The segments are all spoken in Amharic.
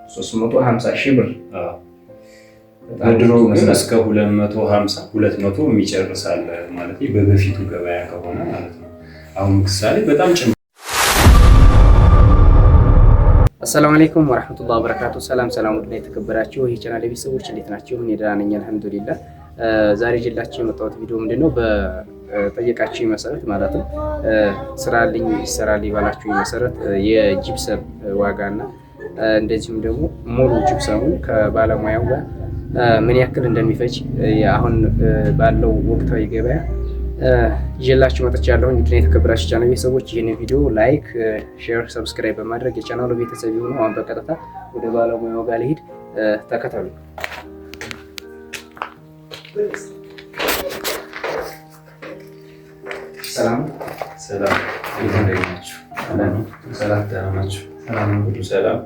350 ሺህ ብር። በድሮ ግን እስከ 250 200 የሚጨርሳል ማለት በበፊቱ ገበያ ከሆነ ማለት ነው። አሁን ምሳሌ በጣም አሰላሙ አለይኩም ወራህመቱላሂ ወበረካቱ። ሰላም ውድና የተከበራችሁ የቻናሌ ቤተሰቦች እንዴት ናችሁ? እኔ ደህና ነኝ አልሐምዱሊላህ። ዛሬ ይዤላችሁ የመጣሁት ቪዲዮ ምንድነው በጠየቃችሁ መሰረት ማለትም ስራልኝ ይሰራልኝ ባላችሁ መሰረት የጂፕሰም ዋጋና እንደዚሁም ደግሞ ሙሉ ጂፕሰሙን ከባለሙያው ጋር ምን ያክል እንደሚፈጅ አሁን ባለው ወቅታዊ ገበያ ይዤላችሁ መጥቻለሁ። እንግዲህ የተከበራችሁ ቻናል ቤተሰቦች ይህን ቪዲዮ ላይክ፣ ሼር፣ ሰብስክራይብ በማድረግ የቻናሉ ቤተሰብ ይሁኑ። አሁን በቀጥታ ወደ ባለሙያው ጋር ልሂድ፣ ተከተሉ። ሰላም ይዘናችሁ ሰላም ተናማችሁ ሰላም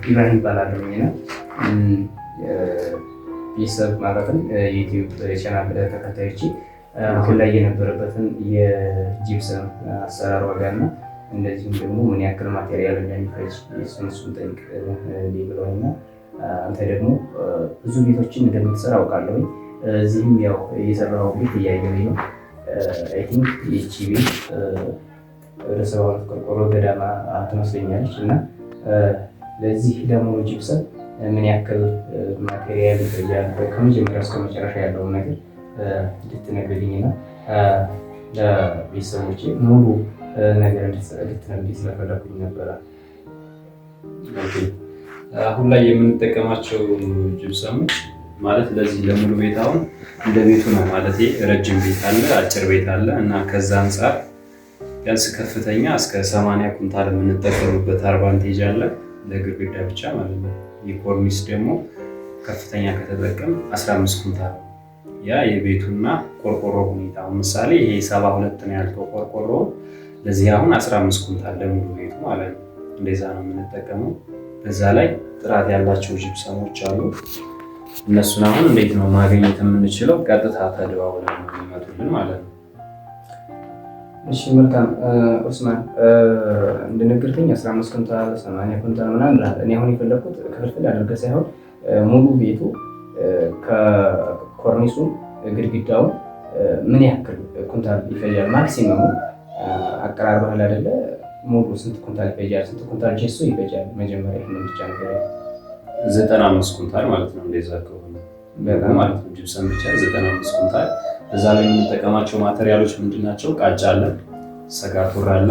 ኢብራሂም ይባላል ነው ቤተሰብ ማለትም የዩቲዩብ ቻናል ተከታዮች አሁን ላይ የነበረበትን የጂፕሰም አሰራር ዋጋና እንደዚሁም ደግሞ ምን ያክል ማቴሪያል እንደሚፈጅ እሱን ጠይቅ ብለውና አንተ ደግሞ ብዙ ቤቶችን እንደምትሰራ አውቃለሁ። እዚህም ያው የሰራው ቤት እያየሁኝ ነው። አይ ቲንክ ይቺ ቤት ወደ 72 ቆርቆሮ ገዳማ ትመስለኛለች እና ለዚህ ደግሞ ጂፕሰም ምን ያክል ማቴሪያል ይፈጃል ከመጀመሪያ እስከ መጨረሻ ያለውን ነገር እንድትነግርልኝና ለቤተሰቦቼ ሙሉ ነገር እንድትነግሪኝ ስለፈለኩኝ ነበረ። አሁን ላይ የምንጠቀማቸው ጂፕሰሞች ማለት ለዚህ ለሙሉ ቤት አሁን እንደ ቤቱ ነው ማለት ረጅም ቤት አለ፣ አጭር ቤት አለ እና ከዛ አንጻር ቢያንስ ከፍተኛ እስከ 80 ኩንታል የምንጠቀምበት አድቫንቴጅ አለ ለግድግዳ ብቻ ማለት ነው። የኮርኒስ ደግሞ ከፍተኛ ከተጠቀም 15 ኩንታል ያ የቤቱና ቆርቆሮ ሁኔታ ምሳሌ ይሄ 72 ነው ያልከው ቆርቆሮ ለዚህ አሁን 15 ኩንታል ለሙሉ ቤቱ ማለት ነው። እንደዛ ነው የምንጠቀመው። በዛ ላይ ጥራት ያላቸው ጂፕሰሞች አሉ። እነሱን አሁን እንዴት ነው ማግኘት የምንችለው? ቀጥታ ተደዋውለን ነው የሚመጡልን ማለት ነው። እሺ መልካም ኡስማን፣ እንደነገርከኝ 15 ኩንታል 80 ኩንታል ምናምን እኔ አሁን የፈለኩት ክፍልፍል አድርገህ ሳይሆን ሙሉ ቤቱ ከኮርኒሱ ግድግዳውን ምን ያክል ኩንታል ይፈጃል ማክሲመሙ አቀራርበሃል አይደለ? ሙሉ ስንት ኩንታል ይፈጃል? ስንት ኩንታል ጄሶ ይፈጃል? መጀመሪያ ይሄን ብቻ ነገር 95 ኩንታል ማለት ነው። እንደዛ ከሆነ በጣም ማለት ነው ጂፕሰም ብቻ 95 ኩንታል። እዛ ላይ የምንጠቀማቸው ማቴሪያሎች ምንድናቸው? ቃጫ አለ፣ ሰጋቱራ አለ።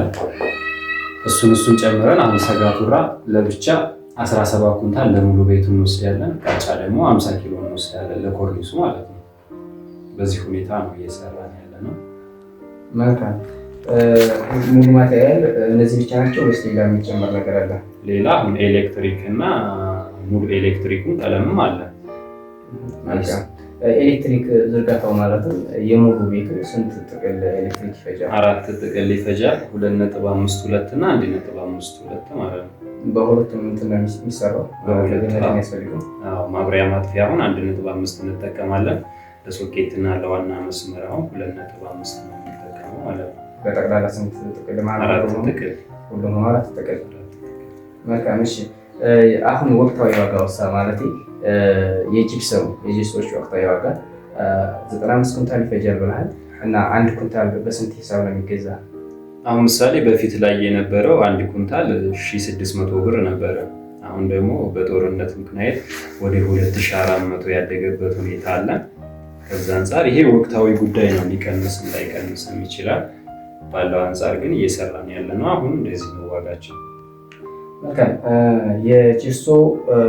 እሱን ጨምረን አሁን ሰጋቱራ ለብቻ 17 ኩንታል ለሙሉ ቤቱ እንወስዳለን። ቃጫ ደግሞ 50 ኪሎ እንወስዳለን ለኮርኒሱ ማለት ነው። በዚህ ሁኔታ ነው እየሰራን ያለ ነው። መልካም ሙሉ ማቴሪያል እነዚህ ብቻ ናቸው ወይስ ሌላ የሚጨመር ነገር አለ? ሌላ አሁን ኤሌክትሪክ እና ሙሉ ኤሌክትሪኩን ቀለምም አለ። ኤሌክትሪክ ዝርጋታው ማለትም የሙሉ ቤቱ ስንት ጥቅል ኤሌክትሪክ ይፈጃል? 4 ጥቅል ይፈጃል። 2.52 እና 1.52 ማለት ነው። በሁለቱም እንትን ነው የሚሰራው። ማብሪያ ማጥፊያ አሁን 1.5 እንጠቀማለን። ለሶኬት እና ለዋና መስመር አሁን 2.5 ነው የምንጠቀመው ማለት ነው። በጠቅላላ ስንት ጥቅል ማለት ነው? 4 ጥቅል ሁሉም 4 ጥቅል። መልካም እሺ። አሁን ወቅታዊ ዋጋ ወሳ ማለት የጂፕሰሞች ወቅታዊ ዋጋ 95 ኩንታል ይፈጃል ብለሃል እና አንድ ኩንታል በስንት ሂሳብ ነው የሚገዛ? አሁን ምሳሌ በፊት ላይ የነበረው አንድ ኩንታል 1600 ብር ነበረ። አሁን ደግሞ በጦርነት ምክንያት ወደ 2400 ያደገበት ሁኔታ አለ። ከዛ አንጻር ይሄ ወቅታዊ ጉዳይ ነው፣ ሊቀንስም ላይቀንስም ይችላል። ባለው አንጻር ግን እየሰራን ያለ ነው። አሁን እንደዚህ ነው ዋጋቸው። መልካም የጂፕሶ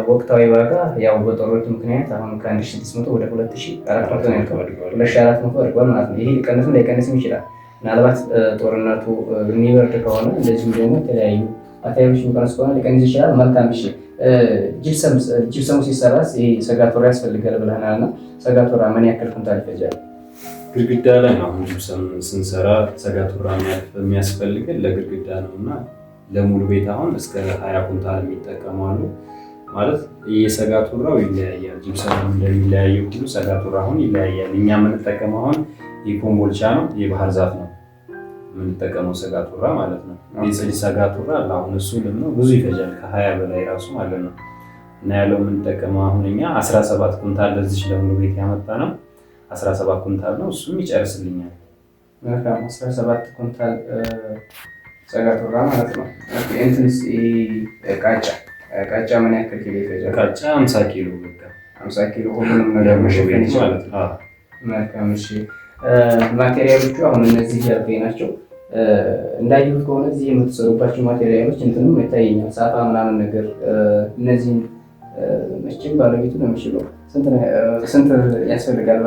ወቅታዊ ዋጋ ያው በጦርነቱ ምክንያት አሁን ከ1600 ወደ 2400 ነው ያልከው፣ 2400 አድርጓል ማለት ነው። ይሄ ሊቀንስም ላይቀንስም ይችላል። ምናልባት ጦርነቱ የሚበርድ ከሆነ እንደዚሁም ደግሞ የተለያዩ ማቴሪያሎች የሚቀንስ ከሆነ ሊቀንስ ይችላል። መልካም እሺ። ጂፕሰሙ ሲሰራስ ይሄ ሰጋቱራ ያስፈልጋል ብለናል እና ሰጋቱራ ምን ያክል ኩንታል ይፈጃል? ግድግዳ ላይ ነው አሁን ጂፕሰም ስንሰራ ሰጋቱራ የሚያስፈልገን ለግድግዳ ነው እና ለሙሉ ቤት አሁን እስከ 20 ኩንታል የሚጠቀማሉ ማለት የሰጋቱራው ይለያያል። ጂፕሰም እንደሚለያየው ሁሉ ሰጋቱራ አሁን ይለያያል። እኛ የምንጠቀመው አሁን የኮምቦልቻ ነው፣ የባህር ዛፍ ነው የምንጠቀመው ሰጋቱራ ማለት ነው። የጽድ ሰጋቱራ አለ። አሁን እሱ ነው ብዙ ይፈጃል፣ ከ20 በላይ ራሱ ማለት ነው። እና ያለው የምንጠቀመው አሁን እኛ 17 ኩንታል ለዚህ ለሙሉ ቤት ያመጣ ነው። 17 ኩንታል ነው፣ እሱም ይጨርስልኛል። መልካም 17 ኩንታል ሰጋቱራ ማለት ነው። እንትንስ ቃጫ ምን ያክል ኪሎ ይፈጃል? ቃጫ 50 ኪሎ በቃ 50 ኪሎ ሁሉንም ነገር መሸፈን ማለት ነው። መልካም እሺ። ማቴሪያሎቹ አሁን እነዚህ ያልከኝ ናቸው። እንዳየሁት ከሆነ እዚህ የምትሰሩባቸው ማቴሪያሎች እንትንም ይታየኛል፣ ሳፋ ምናምን ነገር። እነዚህን መቼም ባለቤቱ ነው የሚችለው። ስንት ያስፈልጋል?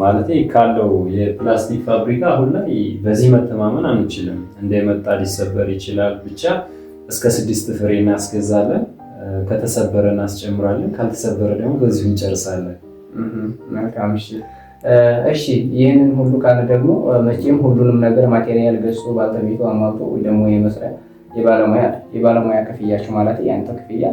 ማለት ካለው የፕላስቲክ ፋብሪካ አሁን ላይ በዚህ መተማመን አንችልም። እንደመጣ ሊሰበር ይችላል። ብቻ እስከ 6 ፍሬ እናስገዛለን። ከተሰበረ እናስጨምራለን። ካልተሰበረ ደግሞ በዚሁ እንጨርሳለን። መልካም እሺ። እሺ ይህንን ሁሉ ካለ ደግሞ መቼም ሁሉንም ነገር ማቴሪያል ገዝቶ ባለቤቱ አሟልቶ ወይ ደግሞ የመስሪያ የባለሙያ ክፍያቸው ማለት ያንተ ክፍያ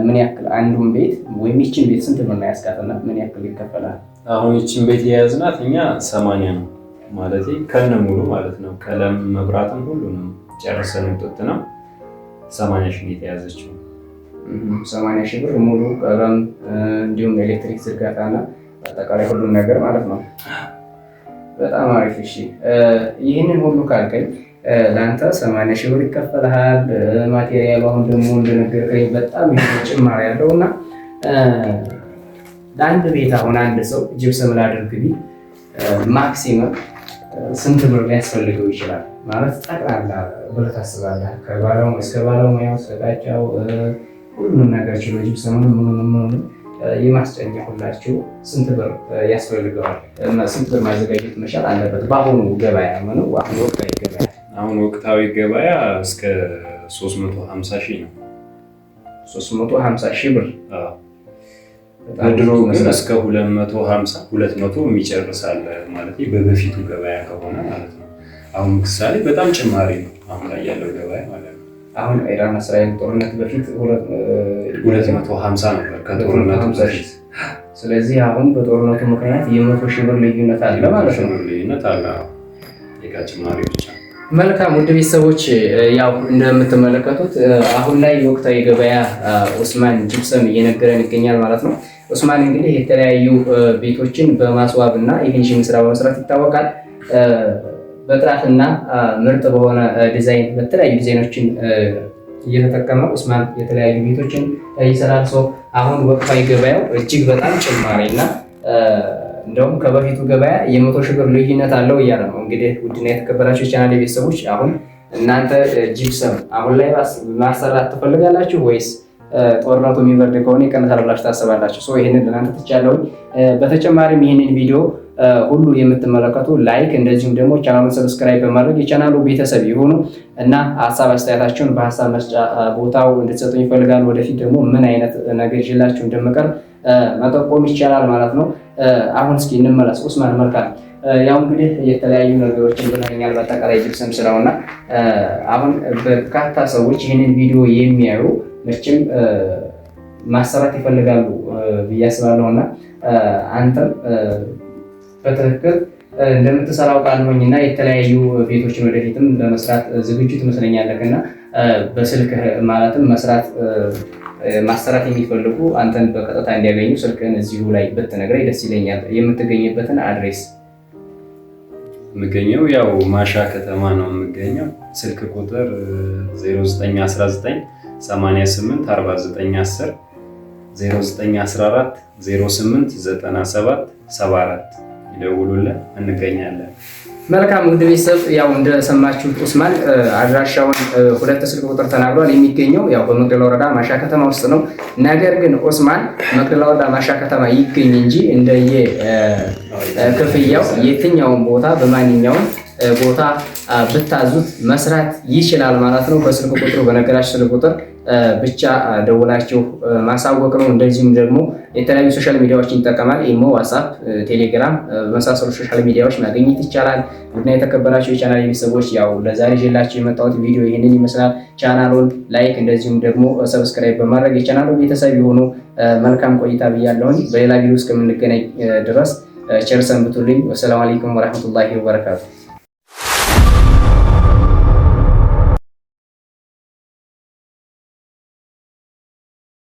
ምን ያክል? አንዱን ቤት ወይም ይችን ቤት ስንት ብር ነው ያስካተና ምን ያክል ይከፈላል? አሁን ይችን ቤት የያዝናት እኛ 80 ነው ማለት ከነ ሙሉ ማለት ነው። ቀለም መብራትም ሁሉንም ጨርሰን ውጥት ነው 80 ሺህ የተያዘችው። 80 ሺህ ብር ሙሉ ቀለም እንዲሁም ኤሌክትሪክ ዝርጋታና አጠቃላይ ሁሉም ነገር ማለት ነው። በጣም አሪፍ። እሺ ይህንን ሁሉ ካልከኝ ለአንተ 80 ሺህ ብር ይከፈልሃል። ማቴሪያሉ አሁን ደግሞ እንደነገርከኝ በጣም ጭማሪ ያለው እና ለአንድ ቤት አሁን አንድ ሰው ጅብሰም ላድርግ ቢል ማክሲመም ስንት ብር ሊያስፈልገው ይችላል? ማለት ጠቅላላ ብር ታስባለህ? እስከ ባለሙያው እስከ ቃጫው ሁሉንም ነገር ችሎ ጅብሰሙን ምኑንም የማስጨኛ ሁላችሁ ስንት ብር ያስፈልገዋል? ስንት ብር ማዘጋጀት መቻል አለበት? በአሁኑ ገበያ ነው። አሁን ወቅታዊ ገበያ ወቅታዊ ገበያ እስከ 350 ሺህ ነው። 350 ሺህ ብር። በድሮ ግን እስከ 250 የሚጨርሳል ማለት በበፊቱ ገበያ ከሆነ ማለት ነው። አሁን ምሳሌ በጣም ጭማሪ ነው አሁን ላይ ያለው ገበያ ማለት ነው። አሁን ኢራን እስራኤል ጦርነት በፊት 250 ነበር ከጦርነቱ በፊት። ስለዚህ አሁን በጦርነቱ ምክንያት የ100 ሺህ ብር ልዩነት አለ ማለት ነው። ልዩነት አለ የጋ ጭማሪ ብቻ። መልካም ውድ ቤተሰቦች ያው እንደምትመለከቱት አሁን ላይ ወቅታዊ ገበያ ኡስማን ጅብሰም እየነገረን ይገኛል ማለት ነው። ኡስማን እንግዲህ የተለያዩ ቤቶችን በማስዋብ እና የፊኒሽንግ ስራ በመስራት ይታወቃል። በጥራትና ምርጥ በሆነ ዲዛይን በተለያዩ ዲዛይኖችን እየተጠቀመ ኡስማን የተለያዩ ቤቶችን ይሰራል። ሰው አሁን ወቅታዊ ገበያው እጅግ በጣም ጭማሪ እና እንደውም ከበፊቱ ገበያ የ100 ሺህ ብር ልዩነት አለው እያለ ነው። እንግዲህ ውድና የተከበራችሁ ቻናል ቤተሰቦች አሁን እናንተ ጂፕሰም አሁን ላይ ማሰራት ትፈልጋላችሁ ወይስ ጦርነቱ የሚበርድ ከሆነ ይቀንሳል ብላችሁ ታስባላችሁ? ሰው ይሄንን ለእናንተ ትቻለሁ። በተጨማሪም ይህንን ቪዲዮ ሁሉ የምትመለከቱ ላይክ እንደዚሁም ደግሞ ቻናሉን ሰብስክራይብ በማድረግ የቻናሉ ቤተሰብ ይሁኑ እና ሀሳብ አስተያየታችሁን በሀሳብ መስጫ ቦታው እንድትሰጡኝ ይፈልጋሉ። ወደፊት ደግሞ ምን አይነት ነገር ይዤላችሁ እንደምቀርብ መጠቆም ይቻላል ማለት ነው። አሁን እስኪ እንመለስ። ኡስማን መልካም፣ ያው እንግዲህ የተለያዩ ነገሮችን ብለኛል በአጠቃላይ ጅብሰም ስራውና አሁን በርካታ ሰዎች ይህንን ቪዲዮ የሚያዩ መቼም ማሰራት ይፈልጋሉ ብዬ አስባለሁና አንተም በትክክል እንደምትሰራው ቃልሆኝ እና የተለያዩ ቤቶችን ወደፊትም ለመስራት ዝግጁ ትመስለኛለህ እና በስልክህ ማለትም ማሰራት የሚፈልጉ አንተን በቀጥታ እንዲያገኙ ስልክህን እዚሁ ላይ ብትነግረኝ ደስ ይለኛል። የምትገኝበትን አድሬስ። የምገኘው ያው ማሻ ከተማ ነው የምገኘው። ስልክ ቁጥር 0919 88 49 10 0914 08 97 74 ይደውሉልን፣ እንገኛለን። መልካም ውድ ቤተሰብ ያው እንደሰማችሁት ኡስማን አድራሻውን 2 ስልክ ቁጥር ተናግሯል። የሚገኘው ያው በመቅደላ ወረዳ ማሻ ከተማ ውስጥ ነው። ነገር ግን ኡስማን መቅደላ ወረዳ ማሻ ከተማ ይገኝ እንጂ እንደየ ክፍያው የትኛውን ቦታ በማንኛውም ቦታ ብታዙት መስራት ይችላል ማለት ነው። በስልክ ቁጥሩ በነገራችሁ ስልክ ቁጥር ብቻ ደውላችሁ ማሳወቅ ነው። እንደዚሁም ደግሞ የተለያዩ ሶሻል ሚዲያዎችን ይጠቀማል። ኢሞ፣ ዋትስአፕ፣ ቴሌግራም በመሳሰሉ ሶሻል ሚዲያዎች ማግኘት ይቻላል። እና የተከበራችሁ የቻናል ቤተሰቦች ያው ለዛሬ ይዤላችሁ የመጣሁት ቪዲዮ ይህንን ይመስላል። ቻናሉን ላይክ እንደዚሁም ደግሞ ሰብስክራይብ በማድረግ የቻናሉ ቤተሰብ የሆኑ መልካም ቆይታ ብያለሁኝ። በሌላ ቪዲዮ እስከምንገናኝ ድረስ ቸር ሰንብቱልኝ። ወሰላሙ አለይኩም ወራህመቱላሂ ወበረካቱ።